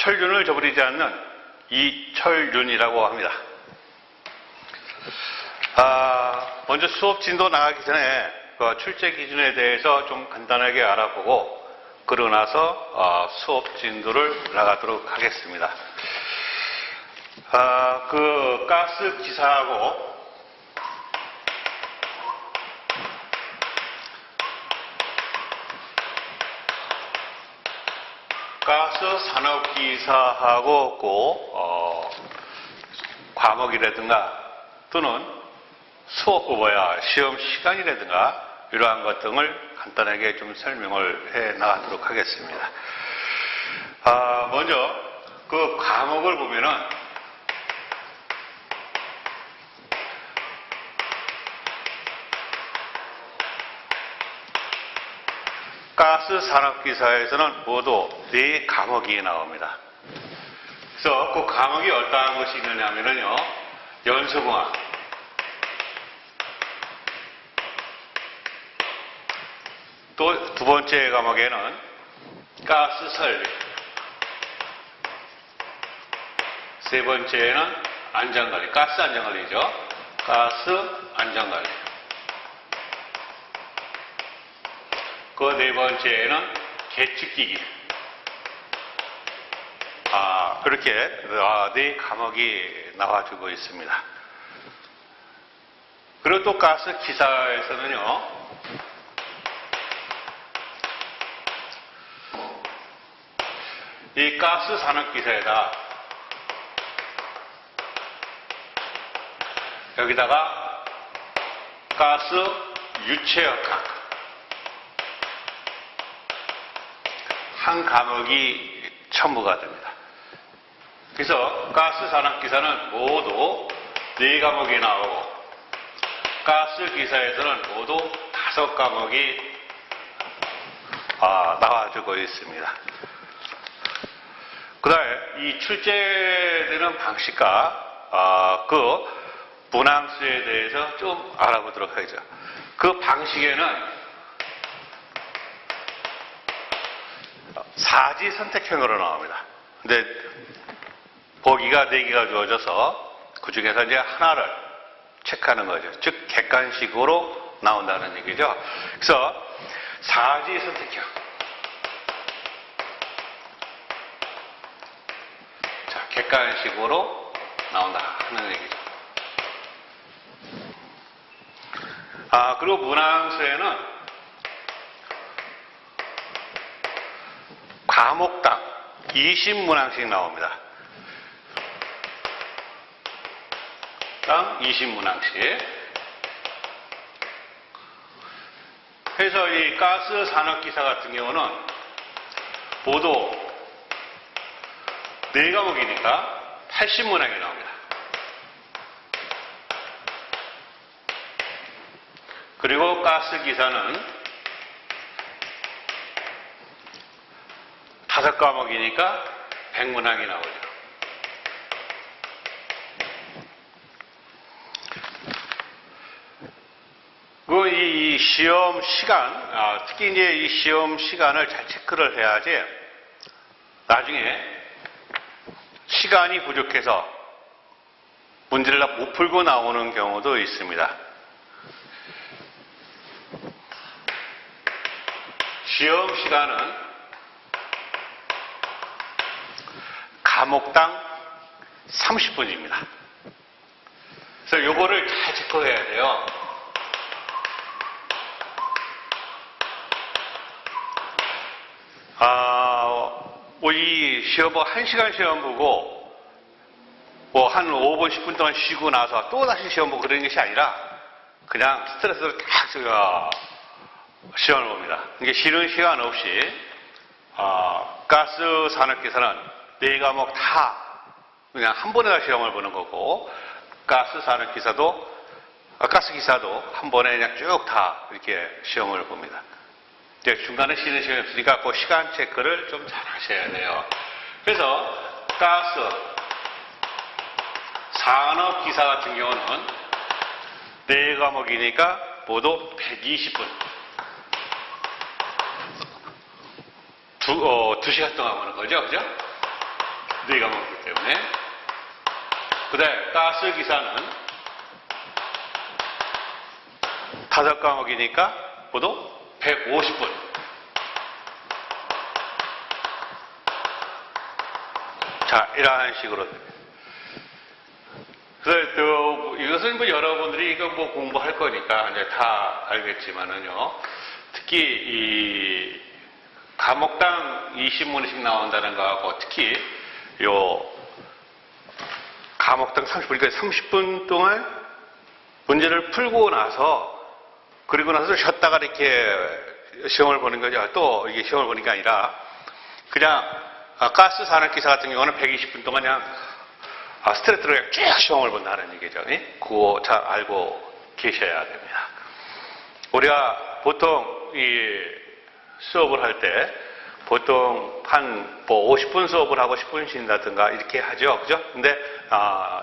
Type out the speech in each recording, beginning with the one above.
철륜을 저버리지 않는 이철륜이라고 합니다. 먼저 수업 진도 나가기 전에 그 출제 기준에 대해서 좀 간단하게 알아보고 그러고 나서 수업 진도를 나가도록 하겠습니다. 그 가스 기사하고 가스 산업기사하고 과목이라든가 또는 수업 시험 시간이라든가 이러한 것 등을 간단하게 좀 설명을 해 나가도록 하겠습니다. 먼저 그 과목을 보면은 가스 산업기사에서는 모두 4과목이 나옵니다. 그래서 그 과목이 어떠한 것이 있느냐면요, 연소공학, 또 두 번째 과목에는 가스 설비, 세 번째는 안전관리, 가스 안전관리죠. 가스 안전관리. 그 네 번째는 계측기기. 그렇게 4과목이 나와주고 있습니다. 그리고 또 가스 기사에서는요, 이 가스 산업기사에다 여기다가 가스 유체역학 한 과목이 첨부가 됩니다. 그래서 가스 산업기사는 모두 4과목이 나오고 가스 기사에서는 모두 5과목이 나와주고 있습니다. 그 다음에 이 출제되는 방식과 그 문항수에 대해서 좀 알아보도록 하겠죠. 그 방식에는 사지 선택형으로 나옵니다. 근데 보기가 4개가 주어져서 그 중에서 이제 하나를 체크하는 거죠. 즉 객관식으로 나온다는 얘기죠. 그래서 사지 선택형. 자, 객관식으로 나온다 하는 얘기죠. 그리고 문항수에는 과목당 20문항씩 나옵니다. 당 20문항씩. 그래서 이 가스 산업기사 같은 경우는 모두 4과목이니까 80문항이 나옵니다. 그리고 가스 기사는 5과목이니까 100문항이 나오죠. 이 시험 시간, 특히 이제 이 시험 시간을 잘 체크를 해야지 나중에 시간이 부족해서 문제를 못 풀고 나오는 경우도 있습니다. 시험 시간은 과목당 30분입니다. 그래서 요거를 잘 체크해야 돼요. 이 시험 1시간 시험 보고 한 5분, 10분 동안 쉬고 나서 또 다시 시험 보고 그런 것이 아니라 그냥 스트레스를 딱 시험을 봅니다. 이게 쉬는 시간 없이 가스 산업기사는 4과목 다 그냥 한 번에 다 시험을 보는 거고 가스 산업기사도 가스 기사도 한 번에 그냥 쭉 다 이렇게 시험을 봅니다. 이제 중간에 쉬는 시간이 없으니까 그 시간 체크를 좀 잘 하셔야 돼요. 그래서 가스 산업기사 같은 경우는 4과목이니까 모두 120분. 2시간 동안 보는 거죠, 그죠? 네 과목이기 때문에. 그 다음에 가스 기사는 5과목이니까 모두 150분. 자, 이러한 식으로. 그래서 또 이것은 뭐 여러분들이 이거 뭐 공부할 거니까 이제 다 알겠지만은요. 특히 이 과목당 20문씩 나온다는 거하고 특히 요 과목당 30분, 그러니까 30분 동안 문제를 풀고 나서 그리고 나서 쉬었다가 이렇게 시험을 보는 거죠. 또 이게 시험을 보는 게 아니라 그냥 가스 산업기사 같은 경우는 120분 동안 그냥 스트레이트로 그냥 쭉 시험을 본다는 얘기죠. 그거 잘 알고 계셔야 됩니다. 우리가 보통 이 수업을 할 때 보통 한 뭐 50분 수업을 하고 10분 쉰다든가 이렇게 하죠. 그죠? 근데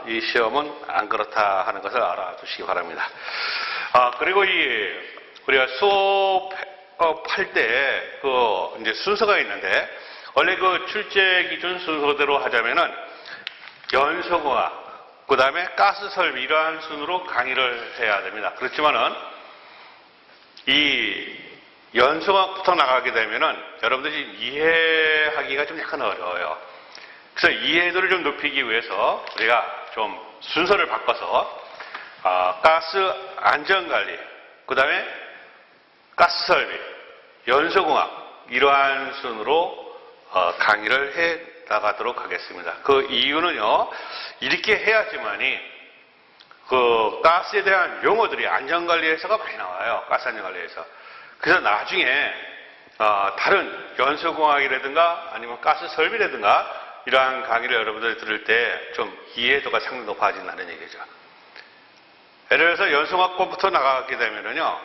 이 시험은 안 그렇다 하는 것을 알아두시기 바랍니다. 그리고 우리가 수업할 때 그 이제 순서가 있는데 원래 그 출제 기준 순서대로 하자면은 연소공학, 그 다음에 가스 설비 이러한 순으로 강의를 해야 됩니다. 그렇지만은 이 연소공학부터 나가게 되면은 여러분들이 이해하기가 좀 약간 어려워요. 그래서 이해도를 좀 높이기 위해서 우리가 좀 순서를 바꿔서 가스 안전관리, 그 다음에 가스 설비, 연소공학 이러한 순으로 강의를 해 나가도록 하겠습니다. 그 이유는요, 이렇게 해야지만이 그 가스에 대한 용어들이 안전관리에서가 많이 나와요. 가스 안전관리에서. 그래서 나중에 다른 연소공학이라든가 아니면 가스 설비라든가 이러한 강의를 여러분들이 들을 때 좀 이해도가 상당히 높아진다는 얘기죠. 예를 들어서 연소공학부터 나가게 되면은요,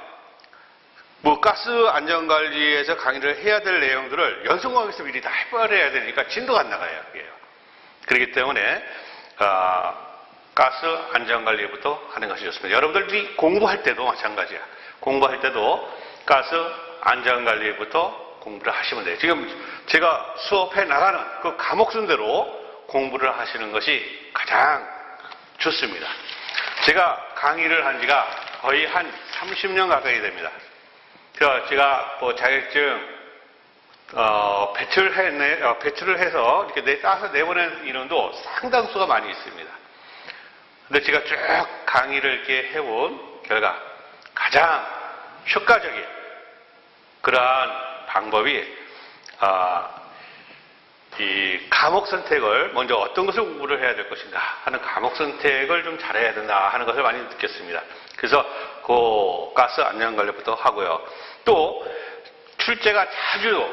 뭐 가스 안전관리에서 강의를 해야 될 내용들을 연소공학에서 미리 다 해버려야 되니까 진도가 안 나가요. 그렇기 때문에 가스 안전관리부터 하는 것이 좋습니다. 여러분들이 공부할 때도 마찬가지야. 공부할 때도 가스 안전관리부터 공부를 하시면 돼요. 지금 제가 수업해 나가는 그 과목 순대로 공부를 하시는 것이 가장 좋습니다. 제가 강의를 한 지가 거의 한 30년 가까이 됩니다. 제가 뭐 자격증 배출을 해서 이렇게 따서 내보낸 인원도 상당수가 많이 있습니다. 근데 제가 쭉 강의를 이렇게 해본 결과 가장 효과적인 그러한 방법이 이 과목 선택을 먼저 어떤 것을 공부를 해야 될 것인가 하는 과목 선택을 좀 잘해야 된다 하는 것을 많이 느꼈습니다. 그래서 그 가스 안전관리부터 하고요. 또 출제가 자주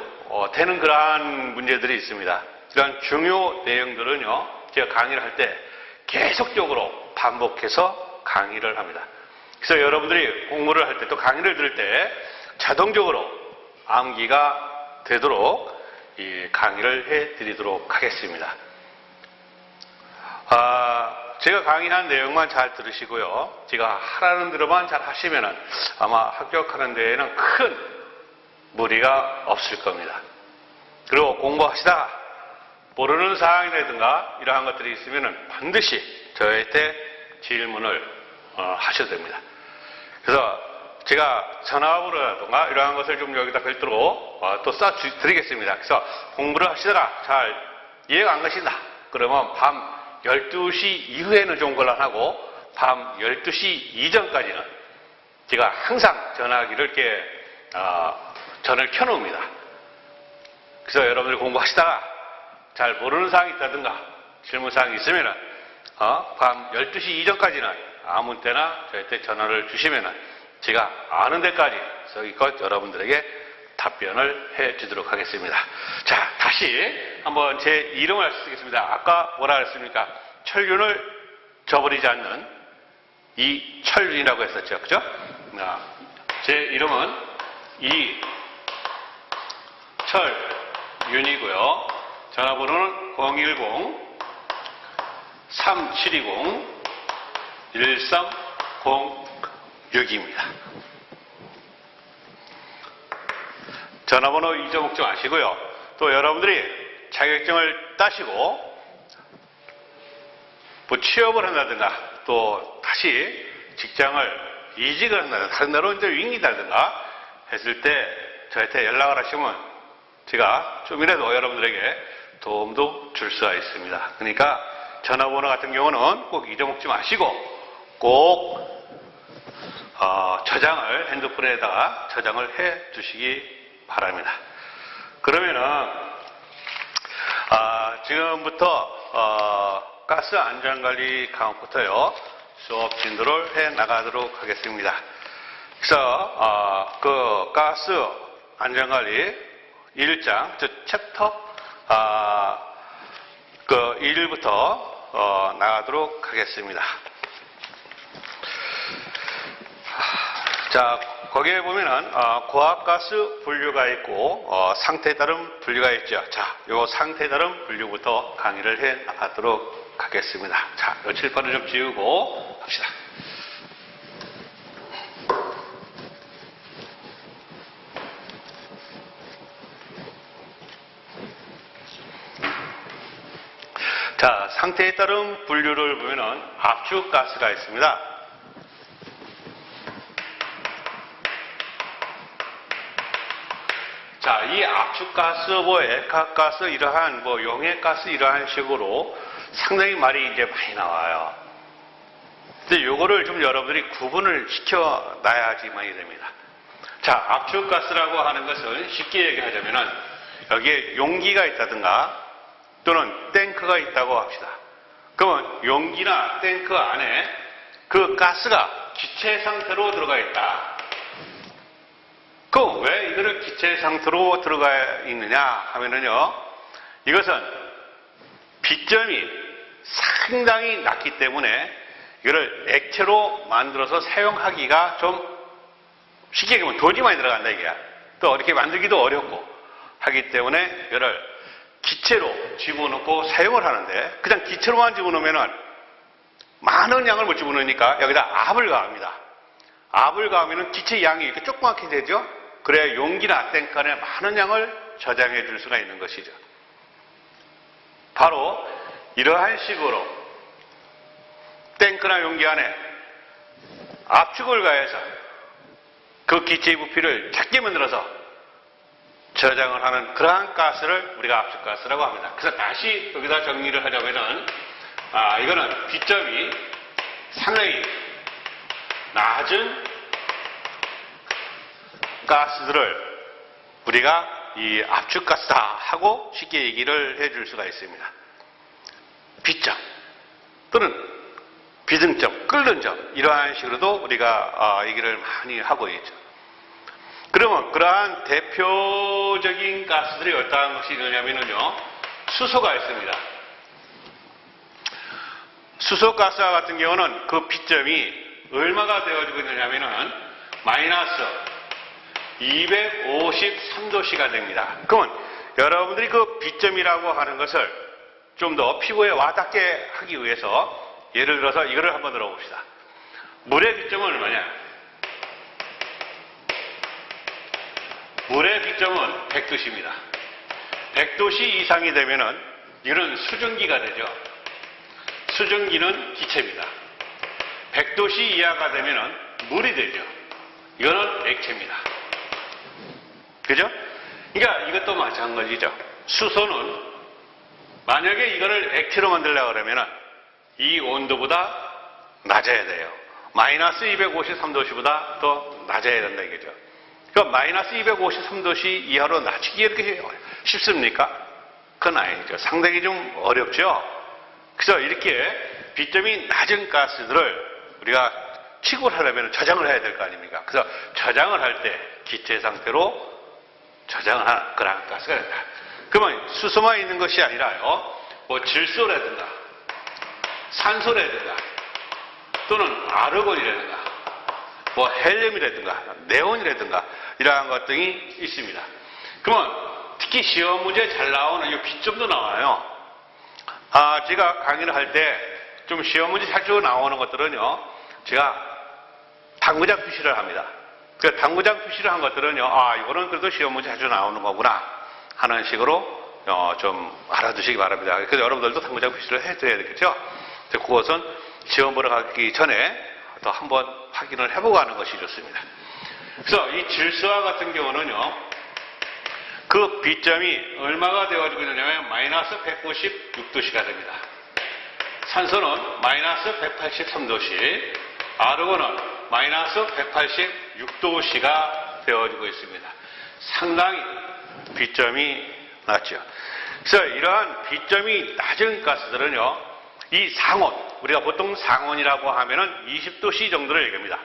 되는 그러한 문제들이 있습니다. 이런 중요 내용들은요, 제가 강의를 할 때 계속적으로 반복해서 강의를 합니다. 그래서 여러분들이 공부를 할 때 또 강의를 들을 때 자동적으로 암기가 되도록 이 강의를 해드리도록 하겠습니다. 제가 강의한 내용만 잘 들으시고요. 제가 하라는 대로만 잘 하시면은 아마 합격하는 데에는 큰 무리가 없을 겁니다. 그리고 공부하시다가 모르는 사항이라든가 이러한 것들이 있으면은 반드시 저희한테 질문을 하셔도 됩니다. 그래서 제가 전화번호라든가 이러한 것을 좀 여기다 별도로 또 써드리겠습니다. 그래서 공부를 하시다가 잘 이해가 안 가신다. 그러면 밤 12시 이후에는 좀 곤란하고 밤 12시 이전까지는 제가 항상 전화기를 이렇게 전을 켜놓습니다. 그래서 여러분들이 공부하시다가 잘 모르는 사항이 있다든가 질문 사항이 있으면은 밤 12시 이전까지는 아무 때나 저희한테 전화를 주시면은 제가 아는 데까지 저기껏 여러분들에게 답변을 해 주도록 하겠습니다. 자, 다시 한번 제 이름을 쓰겠습니다. 아까 뭐라 그랬습니까? 철균을 저버리지 않는 이철균이라고 했었죠. 그죠? 제 이름은 이철윤이고요. 전화번호는 010-3720-1306입니다. 전화번호 잊어먹지 마시고요. 또 여러분들이 자격증을 따시고 뭐 취업을 한다든가 또 다시 직장을 이직을 한다든가 다른 나라로 이제 윙이다든가 했을 때 저한테 연락을 하시면 제가 좀이라도 여러분들에게 도움도 줄 수가 있습니다. 그러니까 전화번호 같은 경우는 꼭 잊어먹지 마시고 꼭 저장을 핸드폰에다가 저장을 해 주시기 바랍니다. 그러면은 지금부터 가스 안전관리 과목부터요 수업 진도를 해 나가도록 하겠습니다. 그래서 그 가스 안전관리 1장 즉 챕터 그 1부터 나가도록 하겠습니다. 자, 거기에 보면은 고압가스 분류가 있고 상태에 따른 분류가 있죠. 자, 요 상태에 따른 분류부터 강의를 해 나가도록 하겠습니다. 자, 요 칠판을 좀 지우고 합시다. 자, 상태에 따른 분류를 보면은 압축가스가 있습니다. 자, 이 압축가스, 액화가스, 이러한 용해가스 이러한 식으로 상당히 말이 이제 많이 나와요. 근데 요거를 좀 여러분들이 구분을 시켜 놔야지만이 됩니다. 자, 압축가스라고 하는 것은 쉽게 얘기하자면은 여기에 용기가 있다든가 또는 탱크가 있다고 합시다. 그러면 용기나 탱크 안에 그 가스가 기체 상태로 들어가 있다. 그럼 왜 이거를 기체 상태로 들어가 있느냐 하면은요, 이것은 비점이 상당히 낮기 때문에 이거를 액체로 만들어서 사용하기가 좀 쉽게 얘기하면 돈이 많이 들어간다 이게야. 또 이렇게 만들기도 어렵고 하기 때문에 이거를 기체로 집어넣고 사용을 하는데 그냥 기체로만 집어넣으면은 많은 양을 못 집어넣으니까 여기다 압을 가합니다. 압을 가하면은 기체 양이 이렇게 조그맣게 되죠. 그래야 용기나 탱크 안에 많은 양을 저장해 줄 수가 있는 것이죠. 바로 이러한 식으로 탱크나 용기 안에 압축을 가해서 그 기체의 부피를 작게 만들어서 저장을 하는 그러한 가스를 우리가 압축가스라고 합니다. 그래서 다시 여기다 정리를 하자면은 이거는 비점이 상당히 낮은 가스들을 우리가 이 압축가스다 하고 쉽게 얘기를 해줄 수가 있습니다. 비점 또는 비등점, 끓는 점 이러한 식으로도 우리가 얘기를 많이 하고 있죠. 그러면 그러한 대표적인 가스들이 어떠한 것이 있느냐면요, 수소가 있습니다. 수소가스 같은 경우는 그 비점이 얼마가 되어지고 있느냐면은 마이너스 253도씨가 됩니다. 그러면 여러분들이 그 비점이라고 하는 것을 좀 더 피부에 와닿게 하기 위해서 예를 들어서 이거를 한번 들어봅시다. 물의 비점은 얼마냐? 물의 비점은 100도씨입니다. 100도씨 이상이 되면은 이거는 수증기가 되죠. 수증기는 기체입니다. 100도씨 이하가 되면은 물이 되죠. 이거는 액체입니다. 그죠? 그러니까 이것도 마찬가지죠. 수소는 만약에 이거를 액체로 만들려고 그러면은 이 온도보다 낮아야 돼요. 마이너스 253도씨보다 더 낮아야 된다 이거죠. 그러니까 마이너스 253도씨 이하로 낮추기 이렇게 쉽습니까? 그건 아니죠. 상당히 좀 어렵죠. 그래서 이렇게 비점이 낮은 가스들을 우리가 취급을 하려면 저장을 해야 될 거 아닙니까? 그래서 저장을 할 때 기체 상태로 저장을 하는 그런 가스가 된다. 그러면 수소만 있는 것이 아니라요, 뭐 질소라든가 산소라든가 또는 아르곤이라든가 뭐 헬륨이라든가 네온이라든가 이러한 것들이 있습니다. 그러면 특히 시험 문제에 잘 나오는 이 비점도 나와요. 제가 강의를 할 때 좀 시험 문제 자주 나오는 것들은요, 제가 당구장 표시를 합니다. 그 당구장 표시를 한 것들은요, 이거는 그래도 시험 문제 자주 나오는 거구나 하는 식으로 좀 알아두시기 바랍니다. 그래서 여러분들도 당구장 표시를 해줘야 되겠죠. 그것은 시험 보러 가기 전에 또 한번 확인을 해보고 하는 것이 좋습니다. 그래서 이 질소와 같은 경우는요, 그 B점이 얼마가 되어지고 있느냐면 마이너스 196도씨가 됩니다. 산소는 마이너스 183도씨, 아르곤은 마이너스 186도씨가 되어지고 있습니다. 상당히 B점이 낮죠. 그래서 이러한 B점이 낮은 가스들은요, 이 상온, 우리가 보통 상온이라고 하면은 20도씨 정도를 얘기합니다.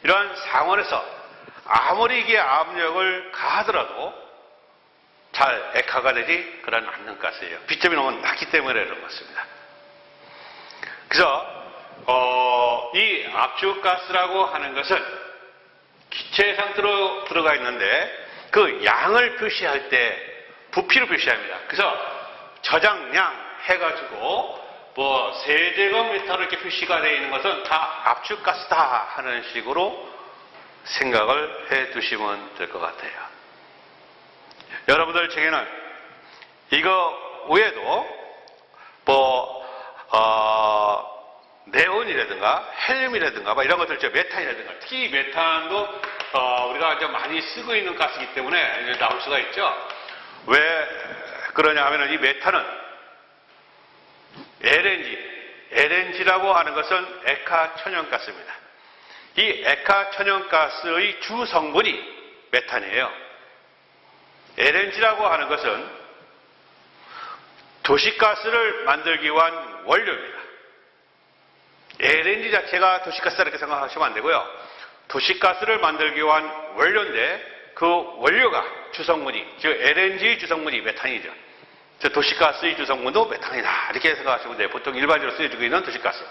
이러한 상온에서 아무리 이게 압력을 가하더라도 잘 액화가 되지 그런 않는 가스예요. B점이 너무 낮기 때문에 그런 것입니다. 그래서 이 압축가스라고 하는 것은 기체 상태로 들어가 있는데 그 양을 표시할 때 부피로 표시합니다. 그래서 저장량 해가지고 뭐 세제곱미터로 이렇게 표시가 되어 있는 것은 다 압축가스다 하는 식으로 생각을 해 두시면 될 것 같아요. 여러분들 책에는 이거 외에도 네온이라든가 헬륨이라든가 이런 것들, 메탄이라든가, 특히 메탄도 우리가 이제 많이 쓰고 있는 가스이기 때문에 이제 나올 수가 있죠. 왜 그러냐 하면은 이 메탄은 LNG라고 하는 것은 액화천연가스입니다. 이 액화천연가스의 주 성분이 메탄이에요. LNG라고 하는 것은 도시가스를 만들기 위한 원료입니다. LNG 자체가 도시가스다 이렇게 생각하시면 안 되고요. 도시가스를 만들기 위한 원료인데 그 원료가 주성분이, 즉 LNG의 주성분이 메탄이죠. 도시가스의 주성분도 메탄이다 이렇게 생각하시면 돼요. 보통 일반적으로 쓰여지고 있는 도시가스.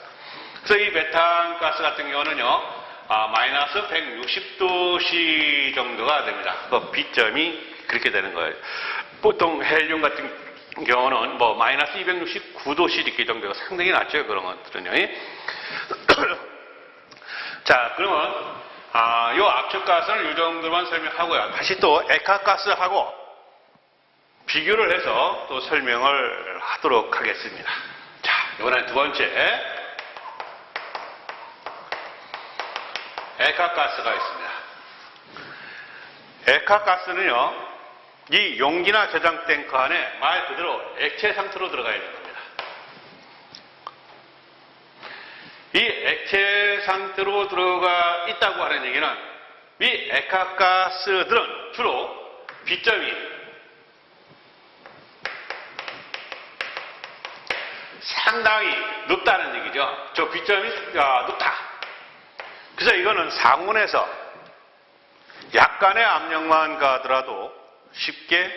그래서 이 메탄가스 같은 경우는요, 마이너스 160도씨 정도가 됩니다. 그 B점이 그렇게 되는 거예요. 보통 헬륨 같은 경우는 마이너스 269도씨 이렇게 정도가 상당히 낮죠. 그런 것들은요. 자, 그러면 요 압축가스는 이 정도만 설명하고요. 다시 또 액화가스하고 비교를 해서 또 설명을 하도록 하겠습니다. 자, 이번엔 두 번째 액화가스가 있습니다. 액화가스는요, 이 용기나 저장 탱크 안에 말 그대로 액체 상태로 들어가 있는 겁니다. 이 액체 상태로 들어가 있다고 하는 얘기는 이 액화가스들은 주로 B점이 상당히 높다는 얘기죠. 저 B점이 높다. 그래서 이거는 상온에서 약간의 압력만 가더라도 쉽게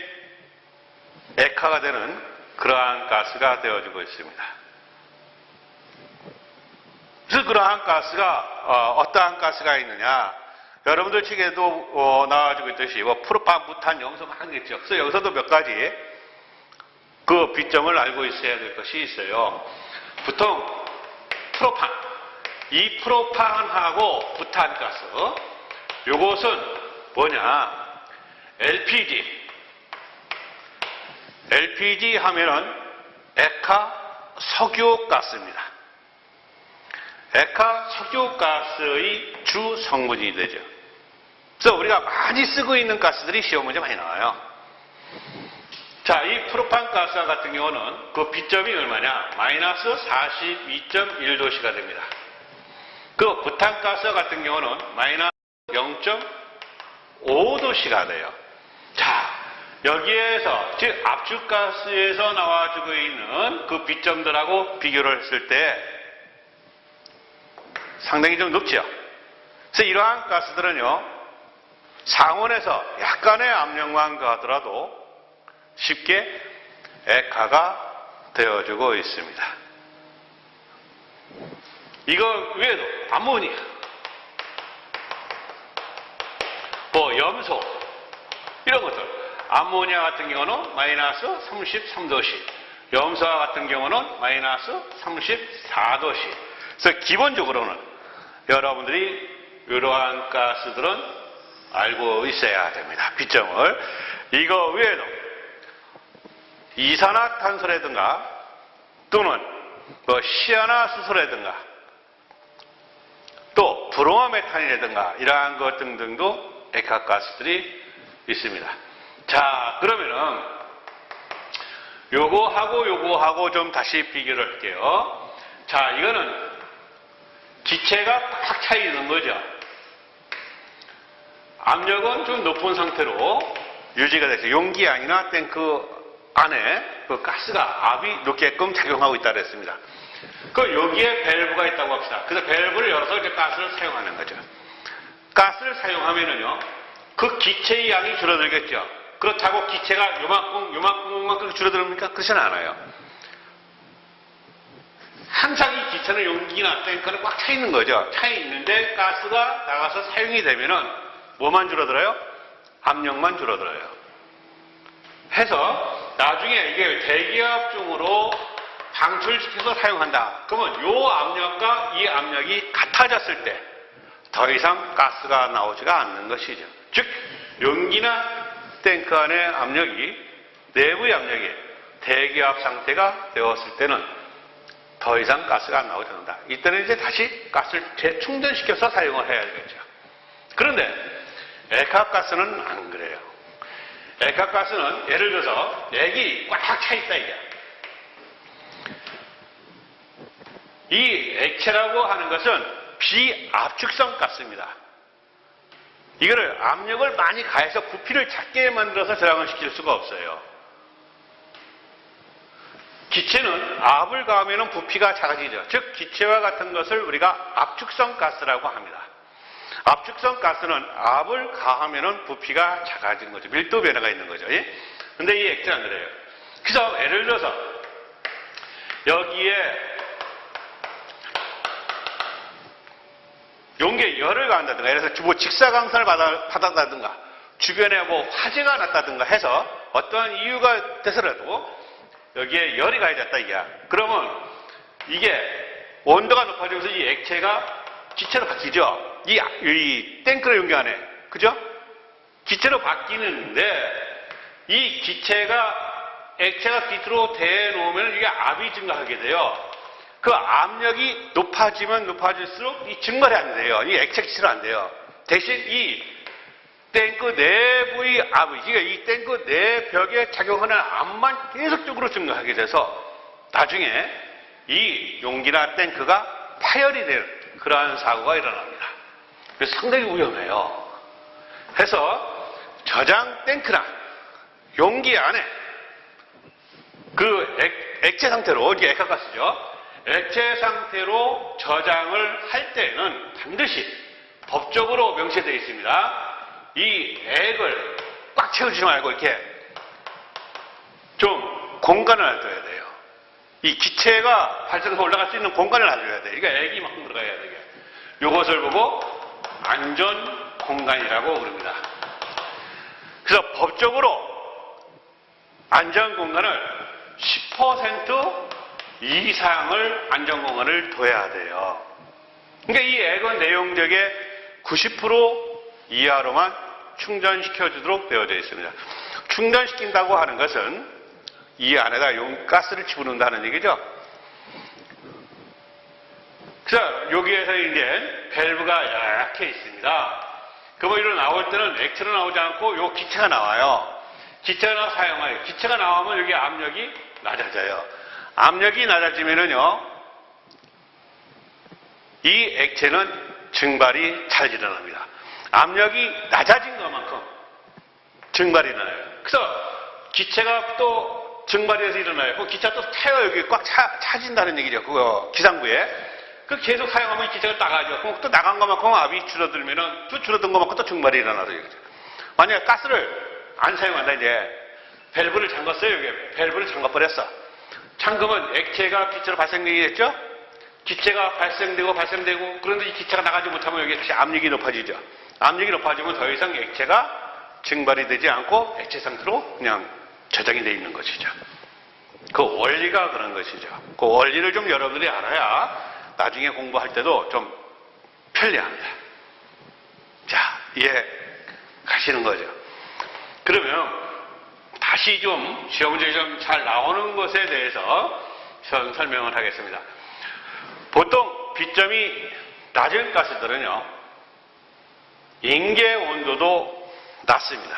액화가 되는 그러한 가스가 되어지고 있습니다. 그래서 그러한 가스가 어떠한 가스가 있느냐, 여러분들 책에도 나와지고 있듯이 프로판, 부탄, 염소 막 있겠죠. 그래서 여기서도 몇 가지 그 B점을 알고 있어야 될 것이 있어요. 보통 프로판, 이 프로판하고 부탄가스, 요것은 뭐냐, LPG 하면은 액화 석유가스입니다. 액화 석유가스의 주 성분이 되죠. 그래서 우리가 많이 쓰고 있는 가스들이 시험 문제 많이 나와요. 자, 이 프로판가스 같은 경우는 그 B점이 얼마냐, 마이너스 42.1도씨가 됩니다. 그 부탄가스 같은 경우는 마이너스 0.5도씨가 돼요. 자, 여기에서, 즉 압축가스에서 나와주고 있는 그 B점들하고 비교를 했을 때 상당히 좀 높죠. 그래서 이러한 가스들은요, 상온에서 약간의 압력만 가더라도 쉽게 액화가 되어주고 있습니다. 이거 외에도 암모니아, 염소, 이런 것들, 암모니아 같은 경우는 마이너스 33도씨, 염소와 같은 경우는 마이너스 34도씨. 그래서 기본적으로는 여러분들이 이러한 가스들은 알고 있어야 됩니다. B점을. 이거 외에도 이산화탄소라든가 또는 뭐 시아나수소라든가 또 브로모메탄이라든가 이러한 것 등등도 액화가스들이 있습니다. 자, 그러면은 요거하고 좀 다시 비교를 할게요. 자, 이거는 기체가 꽉 차 있는 거죠. 압력은 좀 높은 상태로 유지가 돼서 용기 안이나 탱크 안에 그 가스가 압이 높게끔 작용하고 있다고 했습니다. 그 여기에 밸브가 있다고 합시다. 그래서 밸브를 열어서 이렇게 가스를 사용하는 거죠. 가스를 사용하면은요, 그 기체의 양이 줄어들겠죠. 그렇다고 기체가 요만큼 줄어듭니까? 그렇지는 않아요. 항상 이 기체는 용기나 탱크는 꽉 차 있는 거죠. 차 있는데 가스가 나가서 사용이 되면은 뭐만 줄어들어요? 압력만 줄어들어요. 해서 나중에 이게 대기압 중으로 방출시켜서 사용한다. 그러면 이 압력과 이 압력이 같아졌을 때 더 이상 가스가 나오지가 않는 것이죠. 즉 용기나 탱크 안의 압력이 내부의 압력이 대기압 상태가 되었을 때는 더 이상 가스가 안 나오지 않는다. 이때는 이제 다시 가스를 재충전시켜서 사용을 해야 되겠죠. 그런데 액화가스는 안 그래요. 액화가스는 예를 들어서 액이 꽉 차 있다 이게. 이 액체라고 하는 것은 비압축성 가스입니다. 이거를 압력을 많이 가해서 부피를 작게 만들어서 저장을 시킬 수가 없어요. 기체는 압을 가하면 부피가 작아지죠. 즉 기체와 같은 것을 우리가 압축성 가스라고 합니다. 압축성 가스는 압을 가하면 부피가 작아지는 거죠. 밀도 변화가 있는 거죠. 근데 이 액체는 그래요. 그래서 예를 들어서 여기에 용기에 열을 가한다든가, 예를 들어서 뭐 직사광선을 받았다든가, 주변에 뭐 화재가 났다든가 해서 어떠한 이유가 돼서라도 여기에 열이 가해졌다 이게. 그러면 이게 온도가 높아지면서 이 액체가 기체로 바뀌죠. 이 탱크의 용기 안에, 그죠? 기체로 바뀌는데 이 기체가 액체가 깃으로 대놓으면 이게 압이 증가하게 돼요. 그 압력이 높아지면 높아질수록 이 증발이 안 돼요. 이 액체 기체로 안 돼요. 대신 이 탱크 내부의 압이, 그러니까 이 탱크 내 벽에 작용하는 압만 계속적으로 증가하게 돼서 나중에 이 용기나 탱크가 파열이 되는 그러한 사고가 일어납니다. 그래서 상당히 위험해요. 해서 저장 탱크나 용기 안에 그 액체 상태로, 이게 액화가스죠. 액체 상태로 저장을 할 때는 반드시 법적으로 명시되어 있습니다. 이 액을 꽉 채우지 말고 이렇게 좀 공간을 놔둬야 돼요. 이 기체가 발전해서 올라갈 수 있는 공간을 놔줘야 돼요. 그러니까 액이 막 들어가야 되게. 이것을 보고 안전 공간이라고 부릅니다. 그래서 법적으로 안전 공간을 10% 이상을 안전공간을 둬야 돼요. 그러니까 이 액은 내용적에 90% 이하로만 충전시켜주도록 되어져 있습니다. 충전시킨다고 하는 것은 이 안에다 가스를 집어넣는다는 얘기죠. 그래서 여기에서 이제 밸브가 이렇게 있습니다. 그러면 이로 나올 때는 액체로 나오지 않고 요 기체가 나와요. 기체가 사용해요. 기체가 나오면 여기 압력이 낮아져요. 압력이 낮아지면은요, 이 액체는 증발이 잘 일어납니다. 압력이 낮아진 것만큼 증발이 일어나요. 그래서 기체가 또 증발해서 일어나요. 그 기체가 또 타요. 여기 꽉 차진다는 얘기죠. 그거 기상부에. 그 계속 사용하면 기체가 나가죠. 그럼 또 나간 것만큼 압이 줄어들면은 또 줄어든 것만큼 또 증발이 일어나서 얘기죠. 만약에 가스를 안 사용한다, 이제 밸브를 잠갔어요. 여기 밸브를 잠가버렸어. 잠그면 액체가 기체로 발생되겠죠? 기체가 발생되고 그런데 이 기체가 나가지 못하면 여기 다시 압력이 높아지죠. 압력이 높아지면 더 이상 액체가 증발이 되지 않고 액체 상태로 그냥 저장이 되어 있는 것이죠. 그 원리가 그런 것이죠. 그 원리를 좀 여러분들이 알아야 나중에 공부할 때도 좀 편리합니다. 자, 이해 가시는 거죠. 그러면 다시 좀 시험문제 좀 잘 나오는 것에 대해서 설명을 하겠습니다. 보통 빛점이 낮은 가스들은요, 인계 온도도 낮습니다.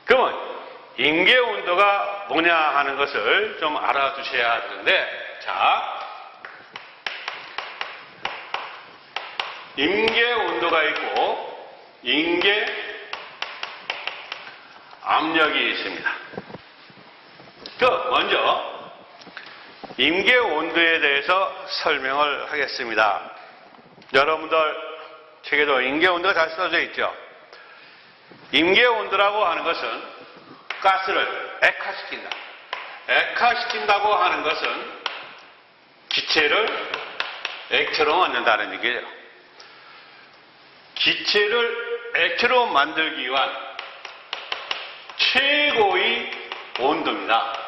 그러면 인계 온도가 뭐냐 하는 것을 좀 알아두셔야 되는데, 자, 임계 온도가 있고 인계 압력이 있습니다. 먼저 임계 온도에 대해서 설명을 하겠습니다. 여러분들 책에도 임계 온도가 잘 써져 있죠. 임계 온도라고 하는 것은 가스를 액화시킨다. 액화시킨다고 하는 것은 기체를 액체로 만든다는 얘기예요. 기체를 액체로 만들기 위한 최고의 온도입니다.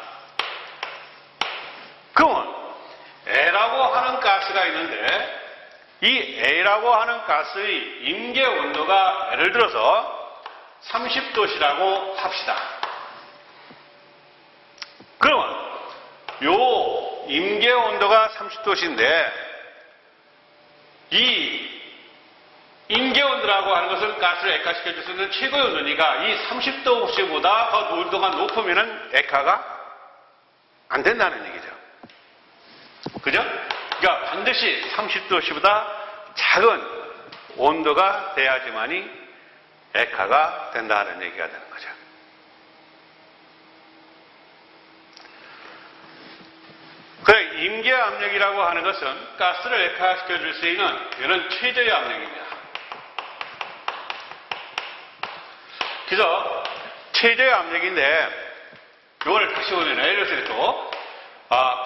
그러면 A라고 하는 가스가 있는데, 이 A라고 하는 가스의 임계 온도가 예를 들어서 30도시라고 합시다. 그러면 요 임계 온도가 30도시인데 이 임계 온도라고 하는 것은 가스를 액화시켜 줄 수 있는 최고의 온도니까 이 30도씨보다 더 온도가 높으면 액화가 안 된다는 얘기죠. 그죠? 그러니까 반드시 30도씨보다 작은 온도가 돼야지만이 액화가 된다는 얘기가 되는 거죠. 그래, 임계 압력이라고 하는 것은 가스를 액화시켜 줄 수 있는 이런 최저의 압력입니다. 그래서 최저의 압력인데, 이걸 다시 보면 예를 들어서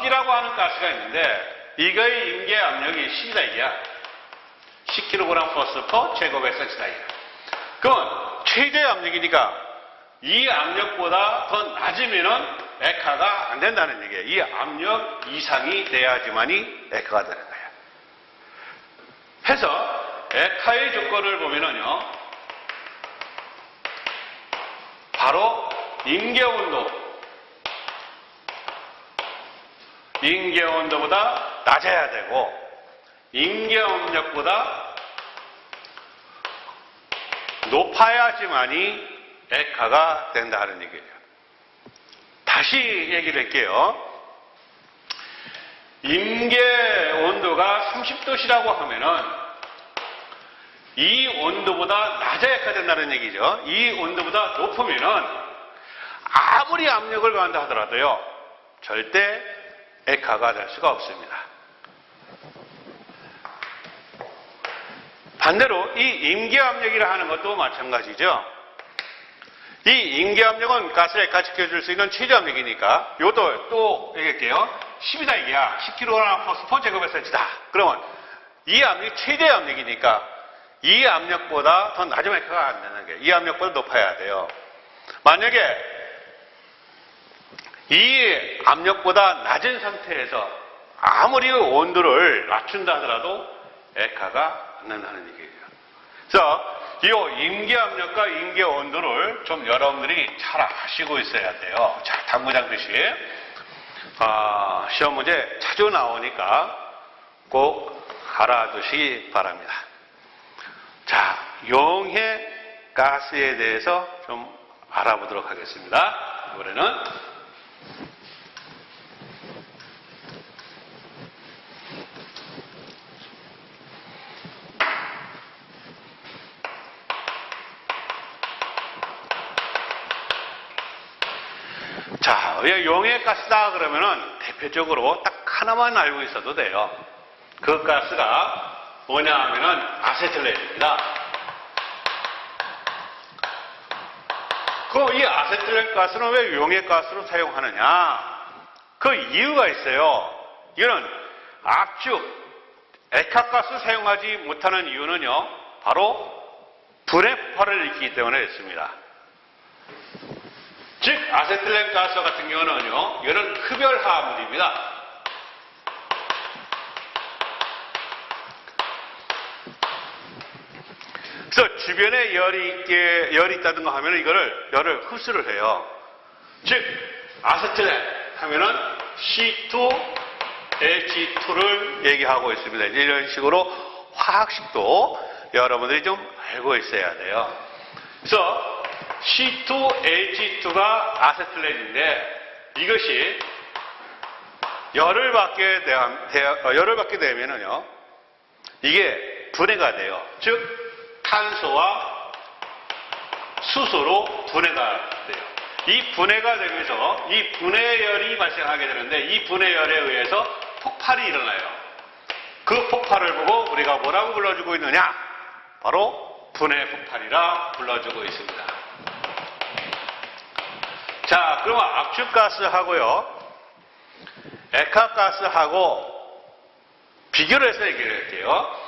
B라고 하는 가스가 있는데 이거의 임계 압력이 10이다 이게야. 10kg 퍼 제곱센티다 이게. 그럼 최저의 압력이니까 이 압력보다 더 낮으면은 액화가 안 된다는 얘기예요. 이 압력 이상이 돼야지만이 액화가 되는 거예요. 해서 액화의 조건을 보면은요, 바로 임계 온도보다 낮아야 되고 임계 압력보다 높아야지만이 액화가 된다는 얘기예요. 다시 얘기를 할게요. 임계 온도가 30도시라고 하면은 이 온도보다 낮아야 액화된다는 얘기죠. 이 온도보다 높으면은 아무리 압력을 가한다 하더라도요, 절대 액화가 될 수가 없습니다. 반대로 이 임계압력이라 하는 것도 마찬가지죠. 이 임계압력은 가스를 액화시켜 줄 수 있는 최저압력이니까 이것도 또 얘기할게요. 10이다 이게야. 10kg 퍼 제곱센티다. 그러면 이 압력이 최대압력이니까 이 압력보다 더 낮으면 액화가 안 되는 거예요. 이 압력보다 높아야 돼요. 만약에 이 압력보다 낮은 상태에서 아무리 온도를 낮춘다 하더라도 액화가 안 난다는 얘기예요. 그래서 이 임계압력과 임계온도를 좀 여러분들이 잘 아시고 있어야 돼요. 자, 당구장 듯이 시험 문제 자주 나오니까 꼭 알아두시기 바랍니다. 자, 용해 가스에 대해서 좀 알아보도록 하겠습니다. 이번에는 자, 왜 용해 가스다 그러면은 대표적으로 딱 하나만 알고 있어도 돼요. 그 가스가 뭐냐 하면은 아세틀렌입니다. 그럼 이 아세틀렌 가스는 왜 용해 가스로 사용하느냐? 그 이유가 있어요. 이거는 압축, 액화가스 사용하지 못하는 이유는요, 바로 불의 폭발을 일으키기 때문에 그렇습니다. 즉, 아세틀렌 가스 같은 경우는요, 이런 흡열 화합물입니다. 그래서 주변에 열이 있다든가 하면 열을 흡수를 해요. 즉, 아세틀렌, 하면은 C2H2를 얘기하고 있습니다. 이런 식으로 화학식도 여러분들이 좀 알고 있어야 돼요. 그래서 C2H2가 아세틀렌인데 이것이 열을 받게 되면은요, 이게 분해가 돼요. 즉, 탄소와 수소로 분해가 돼요. 이 분해가 되면서 이 분해열이 발생하게 되는데 이 분해열에 의해서 폭발이 일어나요. 그 폭발을 보고 우리가 뭐라고 불러주고 있느냐? 바로 분해 폭발이라 불러주고 있습니다. 자, 그러면 압축가스하고요, 액화가스하고 비교를 해서 얘기를 할게요.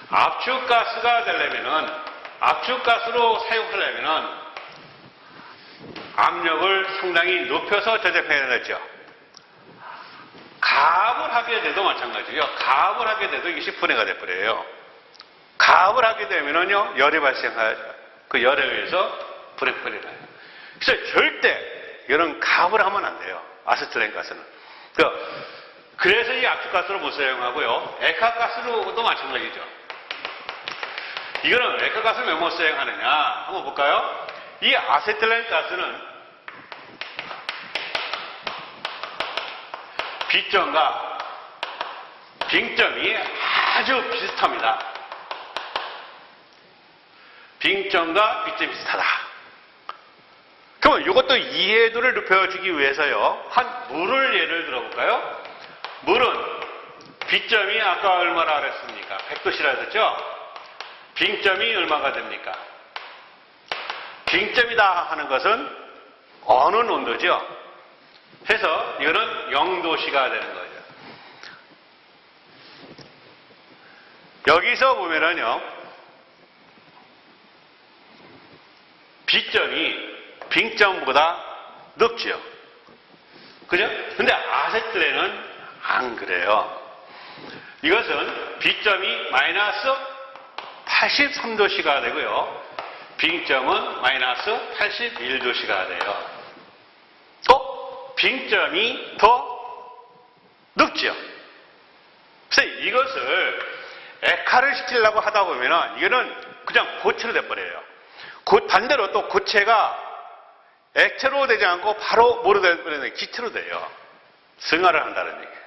압축가스가 되려면은, 압축가스로 사용하려면은 압력을 상당히 높여서 저장해야 되죠. 가압을 하게 돼도 마찬가지예요. 가압을 하게 돼도 이것이 분해가 돼버려요. 가압을 하게 되면은요, 열이 발생하죠. 그 열에 의해서 분해가 나요. 그래서 절대 이런 가압을 하면 안 돼요. 아세틀렌 가스는. 그래서 이 압축가스로 못 사용하고요. 액화가스로도 마찬가지죠. 이거는 액화가스를 왜 못 사용하느냐? 한번 볼까요? 이 아세틀렌 가스는 B점과 빙점이 아주 비슷합니다. 빙점과 B점이 비슷하다. 그러면 이것도 이해도를 높여주기 위해서요, 한 물을 예를 들어볼까요? 물은 B점이 아까 얼마나 그랬습니까? 100도씨라 했었죠? 빙점이 얼마가 됩니까? 빙점이다 하는 것은 어느 온도죠? 해서 이거는 0도씨가 되는 거죠. 여기서 보면은요, B점이 빙점보다 높죠. 그죠? 근데 아세틀렌은 안 그래요. 이것은 B점이 마이너스 83도씨가 되고요. 빙점은 마이너스 81도씨가 돼요. 빙점이 더 높죠. 그래서 이것을 액화를 시키려고 하다 보면은 이거는 그냥 고체로 돼버려요. 반대로 또 고체가 액체로 되지 않고 바로 뭐로 되버리는 기체로 돼요. 승화를 한다는 얘기예요.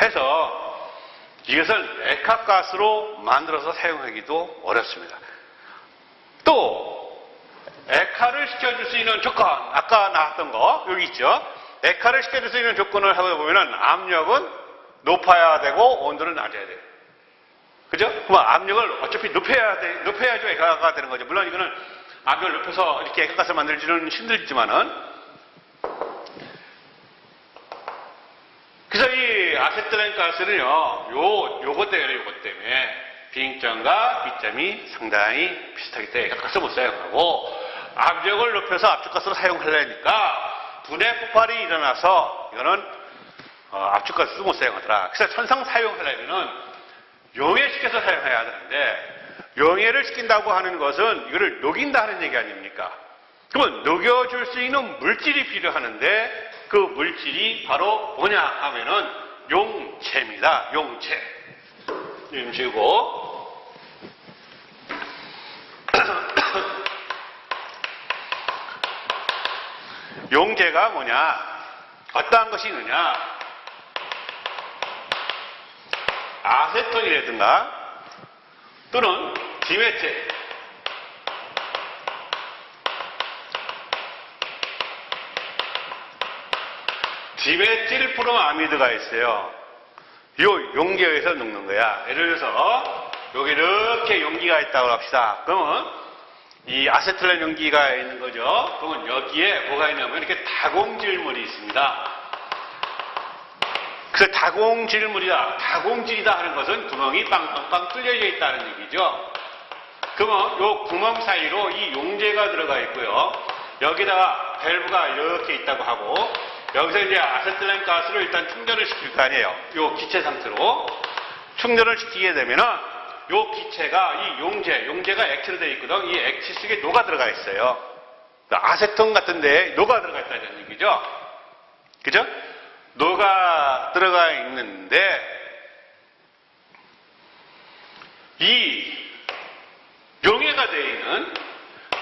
해서 이것을 액화가스로 만들어서 사용하기도 어렵습니다. 또 액화를 시켜줄 수 있는 조건, 아까 나왔던 거 여기 있죠. 액화를 시켜줄 수 있는 조건을 하다 보면은 압력은 높아야 되고 온도는 낮아야 돼요. 그죠? 그럼 압력을 어차피 높여야죠 액화가 되는 거죠. 물론 이거는 압력을 높여서 이렇게 액화가스를 만들기는 힘들지만은, 그래서 이 아세틀렌 가스는요, 요것 때문에 빙점과 B점이 상당히 비슷하기 때문에 액화가스 못 사용하고, 압력을 높여서 압축가스로 사용하려니까 분해 폭발이 일어나서 이거는 압축가스도 못 사용하더라. 그래서 천상 사용하려면은 용해시켜서 사용해야 되는데, 용해를 시킨다고 하는 것은 이거를 녹인다 하는 얘기 아닙니까? 그러면 녹여줄 수 있는 물질이 필요하는데 그 물질이 바로 뭐냐 하면은 용체입니다. 용체. 임시고 용제가 뭐냐? 어떠한 것이 있느냐? 아세톤이라든가 또는 디메틸, 디메틸 브로마미드가 있어요. 이 용기에서 녹는 거야. 예를 들어서 여기 이렇게 용기가 있다고 합시다. 그러면 이 아세틀렌 용기가 있는 거죠. 그러면 여기에 뭐가 있냐면 이렇게 다공질물이 있습니다. 그래서 다공질물이다, 다공질이다 하는 것은 구멍이 빵빵빵 뚫려져 있다는 얘기죠. 그러면 이 구멍 사이로 이 용제가 들어가 있고요. 여기다가 밸브가 이렇게 있다고 하고, 여기서 이제 아세틀렌 가스를 일단 충전을 시킬 거 아니에요. 이 기체 상태로 충전을 시키게 되면은 요 기체가 이 용제가 액체로 되어 있거든. 이 액체 속에 녹아 들어가 있어요. 아세톤 같은데 녹아 들어가 있다는 얘기죠. 그죠? 노가 들어가 있는데 이 용해가 되어 있는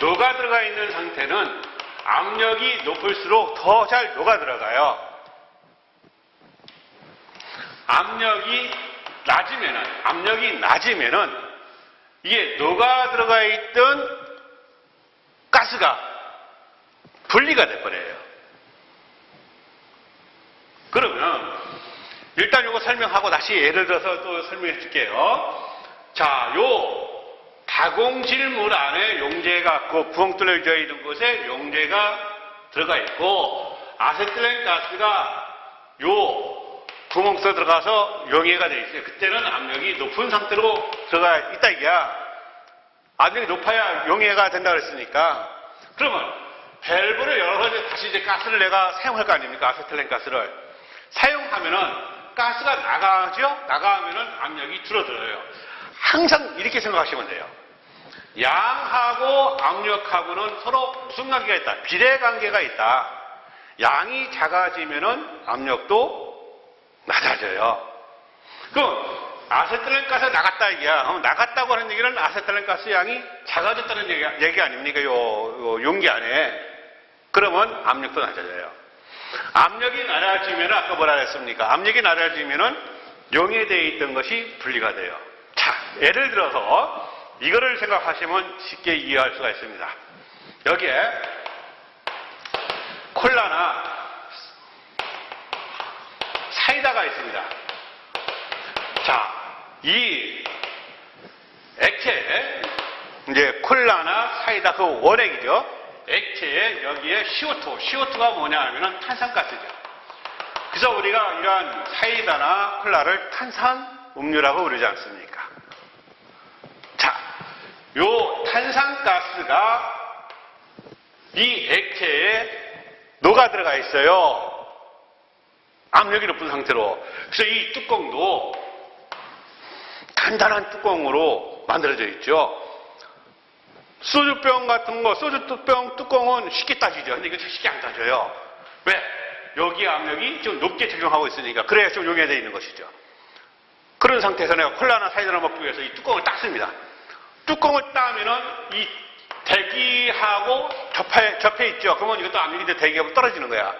노가 들어가 있는 상태는 압력이 높을수록 더 잘 녹아 들어가요. 압력이 낮으면은 이게 녹아 들어가 있던 가스가 분리가 돼버려요. 그러면 일단 이거 설명하고 다시 예를 들어서 또 설명해 줄게요. 자, 요 다공질물 안에 용제가 그 구멍 뚫려져 있는 곳에 용제가 들어가 있고 아세틸렌 가스가 요 구멍 속 들어가서 용해가 되어 있어요. 그때는 압력이 높은 상태로 들어가 있다 이게야. 압력이 높아야 용해가 된다 그랬으니까. 그러면 밸브를 열어서 다시 이제 가스를 내가 사용할 거 아닙니까? 아세틸렌 가스를 사용하면은 가스가 나가죠. 나가면은 압력이 줄어들어요. 항상 이렇게 생각하시면 돼요. 양하고 압력하고는 서로 무슨 관계가 있다? 비례 관계가 있다. 양이 작아지면은 압력도 낮아져요. 그럼 아세틸렌 가스가 나갔다 이게야. 그럼 나갔다고 하는 얘기는 아세틸렌 가스 양이 작아졌다는 얘기 아닙니까? 요 용기 안에. 그러면 압력도 낮아져요. 압력이 낮아지면 아까 뭐라 그랬습니까? 압력이 낮아지면은 용해되어 있던 것이 분리가 돼요. 자, 예를 들어서 이거를 생각하시면 쉽게 이해할 수가 있습니다. 여기에 콜라나 사이다가 있습니다. 자, 이 액체에 이제 콜라나 사이다 그 원액이죠. 액체에 여기에 CO2가 뭐냐 하면은 탄산가스죠. 그래서 우리가 이러한 사이다나 콜라를 탄산 음료라고 부르지 않습니까? 자, 요 탄산가스가 이 액체에 녹아 들어가 있어요. 압력이 높은 상태로. 그래서 이 뚜껑도 간단한 뚜껑으로 만들어져 있죠. 소주병 같은 거, 소주병 뚜껑은 쉽게 따지죠. 근데 이거 쉽게 안 따져요. 왜? 여기 압력이 좀 높게 적용하고 있으니까. 그래야 좀 용해되어 있는 것이죠. 그런 상태에서 내가 콜라나 사이다를 먹기 위해서 이 뚜껑을 땄습니다. 뚜껑을 따면은 이 대기하고 접해 있죠. 그러면 이것도 압력이 대기하고 떨어지는 거야.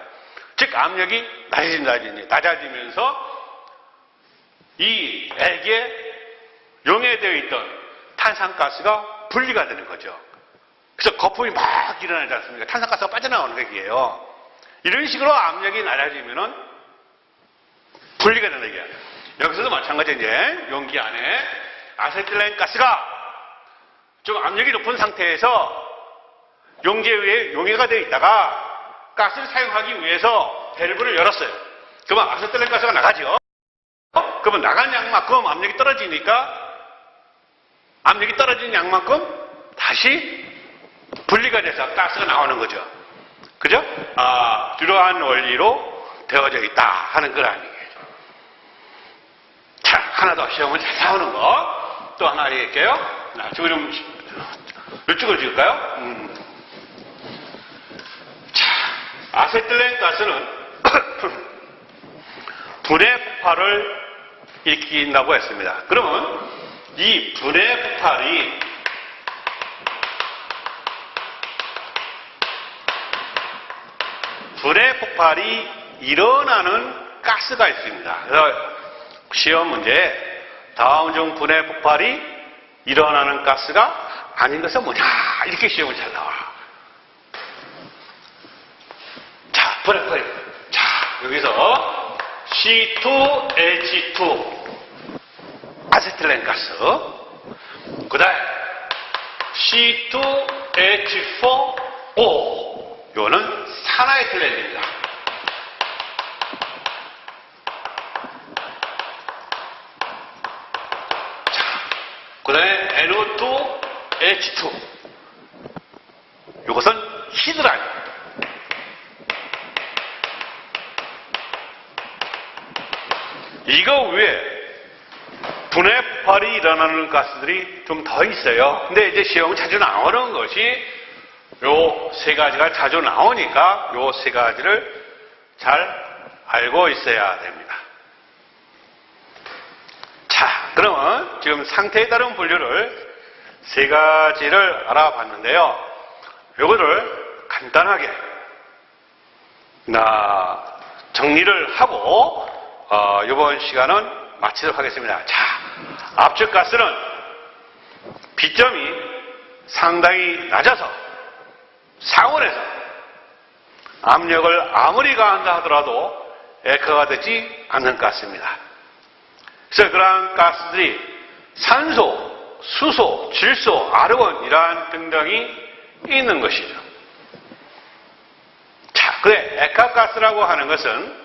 즉, 압력이 낮아지면서 이 액에 용해되어 있던 탄산가스가 분리가 되는 거죠. 그래서 거품이 막 일어나지 않습니까? 탄산가스가 빠져나오는 얘기예요. 이런 식으로 압력이 낮아지면은 분리가 되는 얘기예요. 여기서도 마찬가지로 이제 용기 안에 아세틸렌 가스가 좀 압력이 높은 상태에서 용제 위에 용해가 되어 있다가 가스를 사용하기 위해서 밸브를 열었어요. 그러면 아세틸렌 가스가 나가죠. 그러면 나간 양만큼 압력이 떨어지니까 압력이 떨어진 양만큼 다시 분리가 돼서 가스가 나오는 거죠. 그죠? 이러한 원리로 되어져 있다 하는 거라는 얘기예요. 자, 하나 더 시험을 잘 나오는 거. 또 하나 얘기할게요. 저거 좀, 이쪽으로 찍을까요? 자, 아세틸렌 가스는 분해 폭발을 일으킨다고 했습니다. 그러면 이 분해 폭발이 일어나는 가스가 있습니다. 그래서 시험 문제에 다음 중 분해 폭발이 일어나는 가스가 아닌 것은 뭐냐 이렇게 시험을 잘 나와. 자, 분해 폭발. 자, 여기서 C2H2 아세틸렌 가스, 그 다음에 C2H4O, 이거는 산화에틸렌입니다. 자, 그 다음에 NO2H2, 이것은 히드라입니다. 이거 외에 분해 폭발이 일어나는 가스들이 좀 더 있어요. 근데 이제 시험은 자주 나오는 것이 요 세 가지가 자주 나오니까 요 세 가지를 잘 알고 있어야 됩니다. 자, 그러면 지금 상태에 따른 분류를 세 가지를 알아봤는데요. 요거를 간단하게 정리를 하고 이번 시간은 마치도록 하겠습니다. 자, 압축가스는 B점이 상당히 낮아서 상온에서 압력을 아무리 가한다 하더라도 액화가 되지 않는 가스입니다. 그래서 그러한 가스들이 산소, 수소, 질소, 아르곤 이러한 등등이 있는 것이죠. 자, 그래 액화가스라고 하는 것은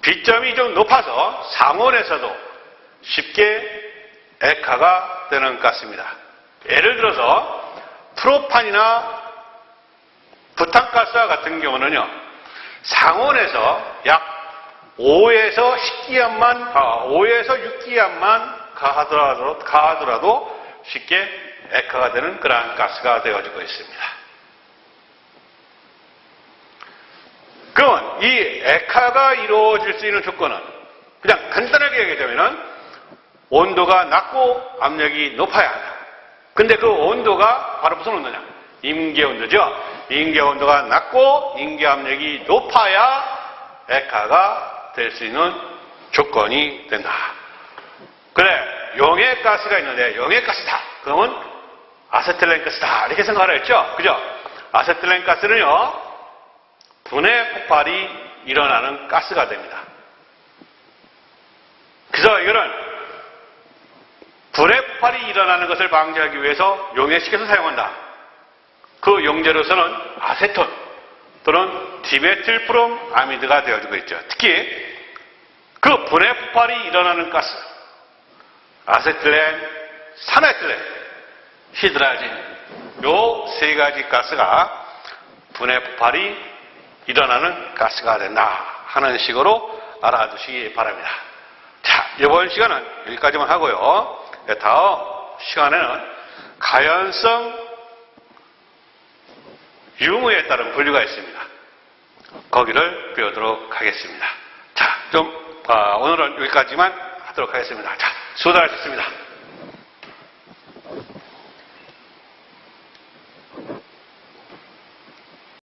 B점이 좀 높아서 상온에서도 쉽게 액화가 되는 가스입니다. 예를 들어서 프로판이나 부탄가스와 같은 경우는요, 상온에서 약 5에서 6기압만 가하더라도 쉽게 액화가 되는 그러한 가스가 되어지고 있습니다. 그러면 이 액화가 이루어질 수 있는 조건은 그냥 간단하게 얘기하자면 온도가 낮고 압력이 높아야 한다. 근데 그 온도가 바로 무슨 온도냐? 임계온도죠. 임계온도가 낮고 임계압력이 높아야 액화가 될 수 있는 조건이 된다. 그래, 용액가스가 있는데 용액가스다. 그러면 아세틸렌가스다. 이렇게 생각을 했죠. 그죠? 아세틸렌가스는요, 분해 폭발이 일어나는 가스가 됩니다. 그래서 이거는 분해 폭발이 일어나는 것을 방지하기 위해서 용액시켜서 사용한다. 그 용제로서는 아세톤 또는 디메틸브롬 아미드가 되어지고 있죠. 특히 그 분해 폭발이 일어나는 가스, 아세틸렌, 산에틸렌, 히드라진, 요 세 가지 가스가 분해 폭발이 일어나는 가스가 된다 하는 식으로 알아두시기 바랍니다. 자, 이번 시간은 여기까지만 하고요. 다음 시간에는 가연성 유무에 따른 분류가 있습니다. 거기를 배우도록 하겠습니다. 자, 오늘은 여기까지만 하도록 하겠습니다. 자, 수고하셨습니다.